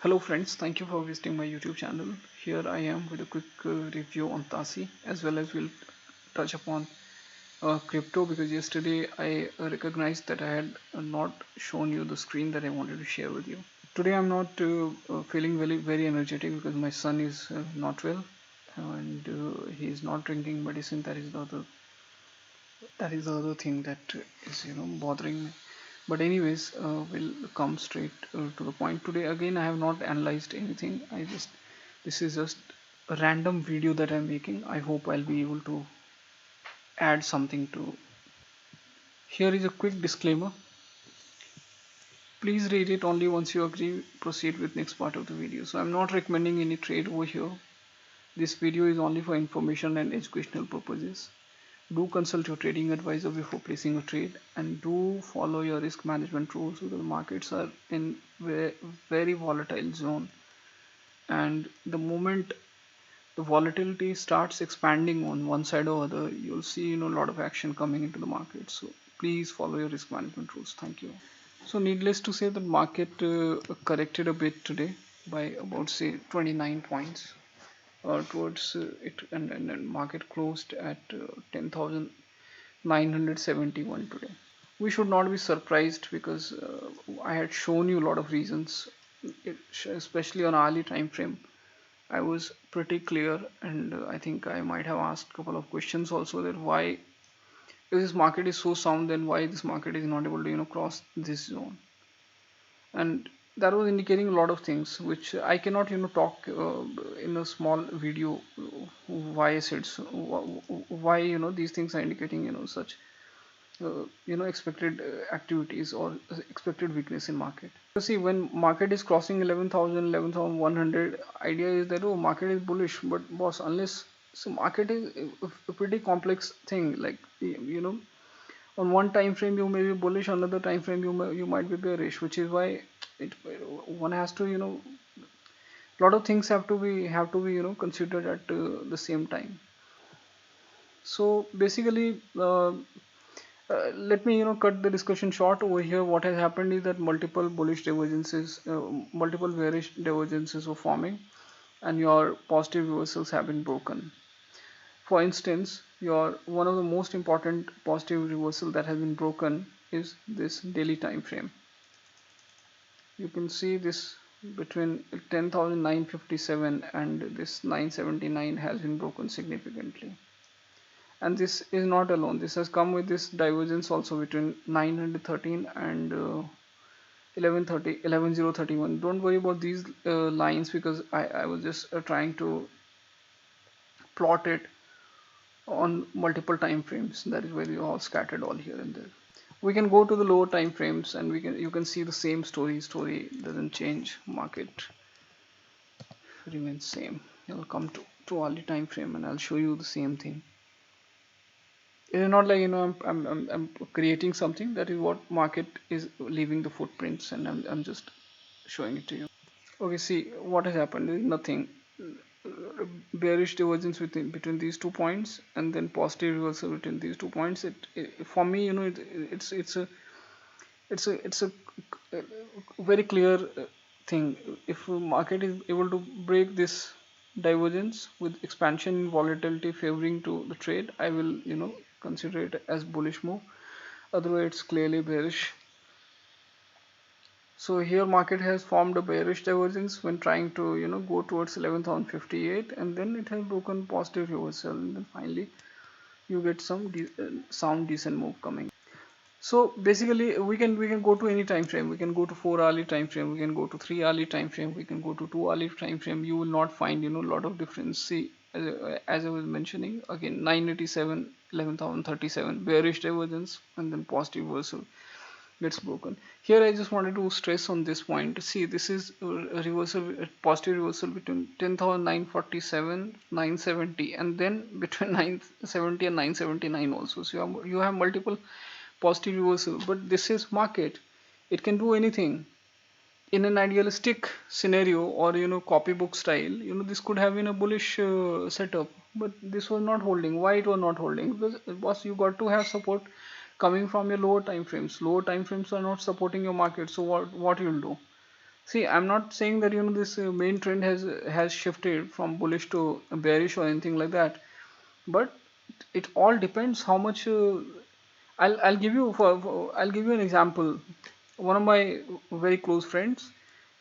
Hello friends, thank you for visiting my YouTube channel. Here I am with a quick review on TASI, as well as we'll touch upon crypto, because yesterday I recognized that I had not shown you the screen that I wanted to share with you. Today I'm not feeling very energetic because my son is not well, and he is not drinking medicine. That is the other thing that is bothering me. But anyways, we'll come straight to the point. Today again I have not analyzed anything. This is just a random video that I'm making. I hope I'll be able to add something to. Here is a quick disclaimer. Please read it only once you agree. Proceed with next part of the video. So I'm not recommending any trade over here. This video is only for information and educational purposes. Do consult your trading advisor before placing a trade, and do follow your risk management rules, because the markets are in very volatile zone, and the moment the volatility starts expanding on one side or other, you'll see a lot of action coming into the market. So please follow your risk management rules. Thank you. So needless to say, the market corrected a bit today by about say 29 points towards it, and market closed at 10,971 today. We should not be surprised, because I had shown you a lot of reasons, especially on hourly time frame. I was pretty clear, and I think I might have asked a couple of questions also, that why, if this market is so sound, then why this market is not able to cross this zone. And that was indicating a lot of things which I cannot talk in a small video. Why I said so, why these things are indicating such expected activities or expected weakness in market. So see, when market is crossing 11,000, 11,100, idea is that, oh, market is bullish. But boss, unless, so market is a pretty complex thing. Like, on one time frame you may be bullish, another time frame you might be bearish, which is why it one has to lot of things have to be considered at the same time. So basically, let me cut the discussion short over here. What has happened is that multiple bullish divergences, multiple bearish divergences were forming, and your positive reversals have been broken. For instance, your one of the most important positive reversal that has been broken is this daily time frame. You can see this between 10,957 and this 979 has been broken significantly. And this is not alone. This has come with this divergence also between 913 and 11031. Don't worry about these lines, because I was just trying to plot it on multiple time frames. That is why they all scattered all here and there. We can go to the lower time frames, and you can see the same story doesn't change. Market remains same. I'll come to hourly time frame and I'll show you the same thing. It is not like I'm creating something. That is what market is leaving the footprints, and I'm just showing it to you. Okay, see what has happened. There is nothing. Bearish divergence between these 2 points, and then positive reversal between these 2 points. It for me, it's a very clear thing. If market is able to break this divergence with expansion in volatility favoring to the trade, I will consider it as bullish move. Otherwise, it's clearly bearish. So here market has formed a bearish divergence when trying to go towards 11,058, and then it has broken positive reversal, and then finally you get some sound decent move coming. So basically we can go to any time frame. We can go to 4 hourly time frame, we can go to 3 hourly time frame, we can go to 2 hourly time frame. You will not find a lot of difference. See, as I was mentioning again, 987, 11,037 bearish divergence, and then positive reversal gets broken. Here I just wanted to stress on this point. See, this is a reversal, a positive reversal between 10,947, 970, and then between 970 and 979 also. So you have multiple positive reversal. But this is market. It can do anything. In an idealistic scenario, or copybook style, this could have been a bullish setup, but this was not holding. Why it was not holding? Because boss, you got to have support coming from your lower time frames. Lower time frames are not supporting your market. So what you'll do? See, I'm not saying that this main trend has shifted from bullish to bearish or anything like that, but it all depends how much. I'll give you I'll give you an example. One of my very close friends,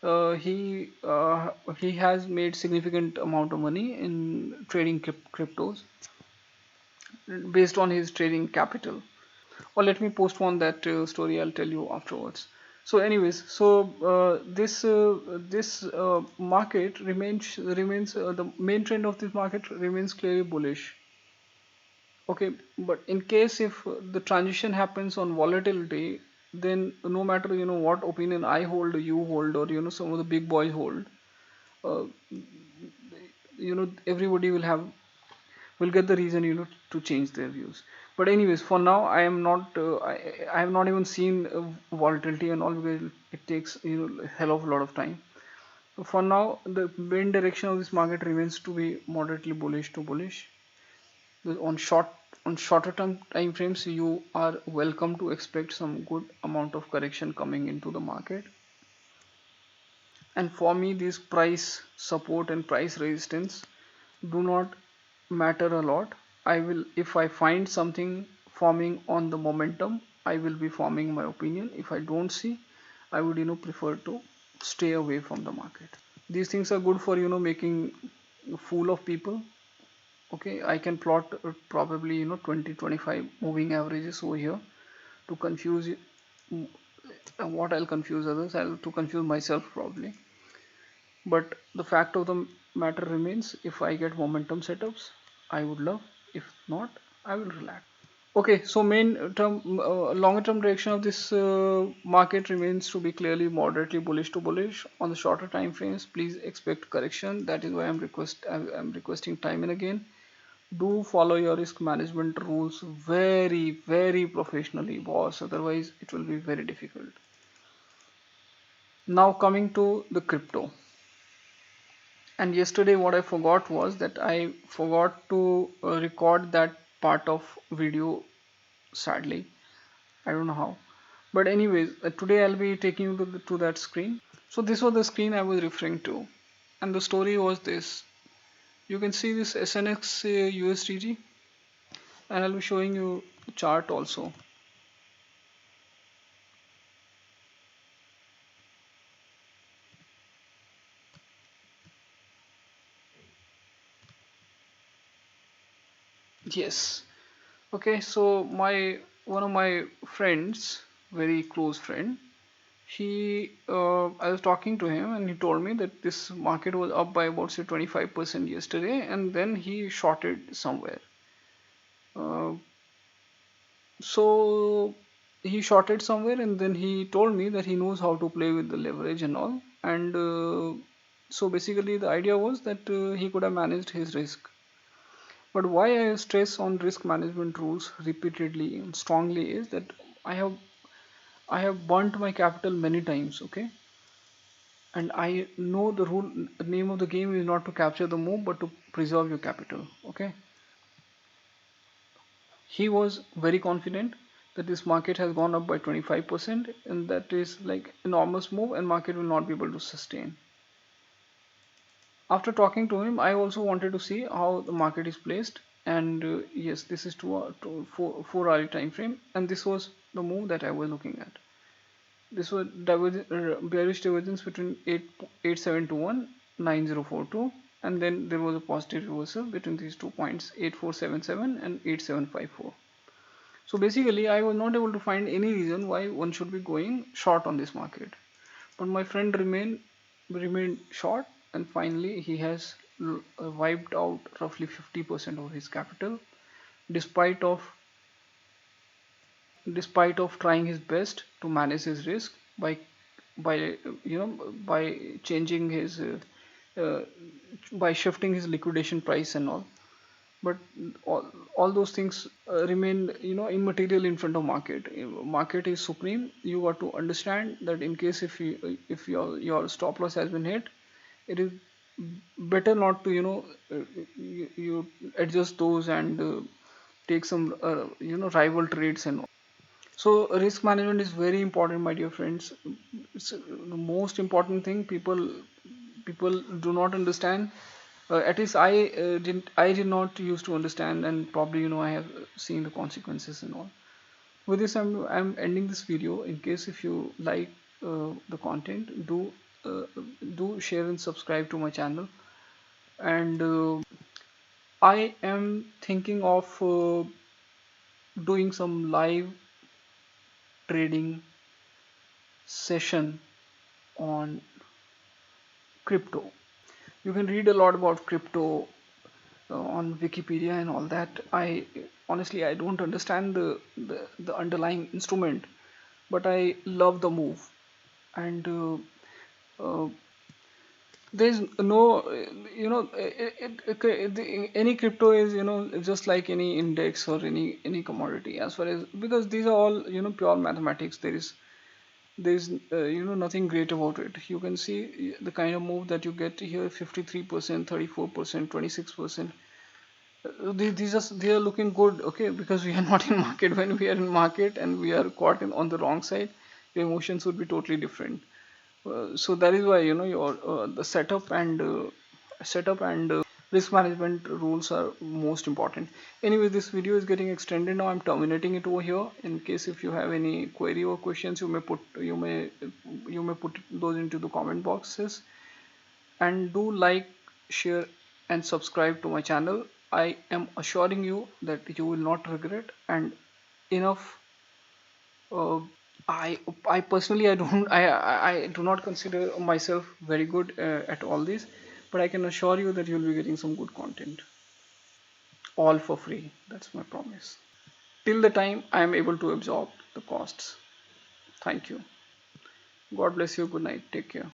he has made significant amount of money in trading cryptos based on his trading capital. Or let me postpone that story. I'll tell you afterwards. So anyways, so this market remains the main trend of this market remains clearly bullish. Okay, but in case if the transition happens on volatility, then no matter what opinion I hold, you hold, or some of the big boys hold, uh, everybody will get the reason to change their views. But anyways, for now I am not I have not even seen volatility and all, because it takes a hell of a lot of time. For now, the main direction of this market remains to be moderately bullish to bullish. On shorter term time frames, you are welcome to expect some good amount of correction coming into the market. And for me, this price support and price resistance do not matter a lot. I will, if I find something forming on the momentum, I will be forming my opinion. If I don't see, I would prefer to stay away from the market. These things are good for making a fool of people. Okay, I can plot probably 20-25 moving averages over here to confuse you. What I'll confuse others, I'll to confuse myself probably. But the fact of the matter remains, if I get momentum setups, I would love. If not, I will relax. Okay, so main term, longer term direction of this market remains to be clearly moderately bullish to bullish. On the shorter time frames, please expect correction. That is why I'm requesting time and again. Do follow your risk management rules very, very professionally, boss. Otherwise, it will be very difficult. Now coming to the crypto. And yesterday what I forgot was that I forgot to record that part of video, sadly. I don't know how. But anyways, today I'll be taking you to that screen. So this was the screen I was referring to. And the story was this. You can see this SNX USDT, and I'll be showing you the chart also. Yes. Okay, so one of my friends, very close friend, I was talking to him and he told me that this market was up by about say 25% yesterday, and then he shorted somewhere. Uh, so he shorted somewhere, and then he told me that he knows how to play with the leverage and all. And so basically the idea was that he could have managed his risk. But why I stress on risk management rules repeatedly and strongly is that I have I have burnt my capital many times, okay? And I know the name of the game is not to capture the move but to preserve your capital, okay? He was very confident that this market has gone up by 25%, and that is like enormous move and market will not be able to sustain. After talking to him, I also wanted to see how the market is placed, and yes, this is 4 hour time frame, and this was the move that I was looking at. This was bearish divergence between 8721 9042, and then there was a positive reversal between these 2 points 8477 and 8754. So basically I was not able to find any reason why one should be going short on this market, but my friend remained short, and finally he has wiped out roughly 50% of his capital, despite of trying his best to manage his risk by by changing his uh, by shifting his liquidation price and all. But all those things remain immaterial in front of market. Market is supreme. You got to understand that in case if your stop loss has been hit, it is better not to you adjust those and take some rival trades and all. So risk management is very important, my dear friends. It's the most important thing people do not understand. At least I did not used to understand, and probably I have seen the consequences and all. With this, I'm ending this video. In case if you like the content, do share and subscribe to my channel. And I am thinking of doing some live trading session on crypto. You can read a lot about crypto on Wikipedia and all that. I honestly I don't understand the underlying instrument, but I love the move. And uh, there's no any crypto is just like any index or any commodity, as far as, because these are all pure mathematics. There's nothing great about it. You can see the kind of move that you get here: 53%, 34%, 26%. They are looking good, okay, because we are not in market. When we are in market and we are caught on the wrong side, your emotions would be totally different. So that is why your the setup and risk management rules are most important. Anyway, this video is getting extended now. I'm terminating it over here. In case if you have any query or questions, you may put those into the comment boxes. And do like, share and subscribe to my channel. I am assuring you that you will not regret. And enough. uh, I personally, I do not consider myself very good at all this, but I can assure you that you'll be getting some good content, all for free. That's my promise, till the time I am able to absorb the costs. Thank you. God bless you. Good night. Take care.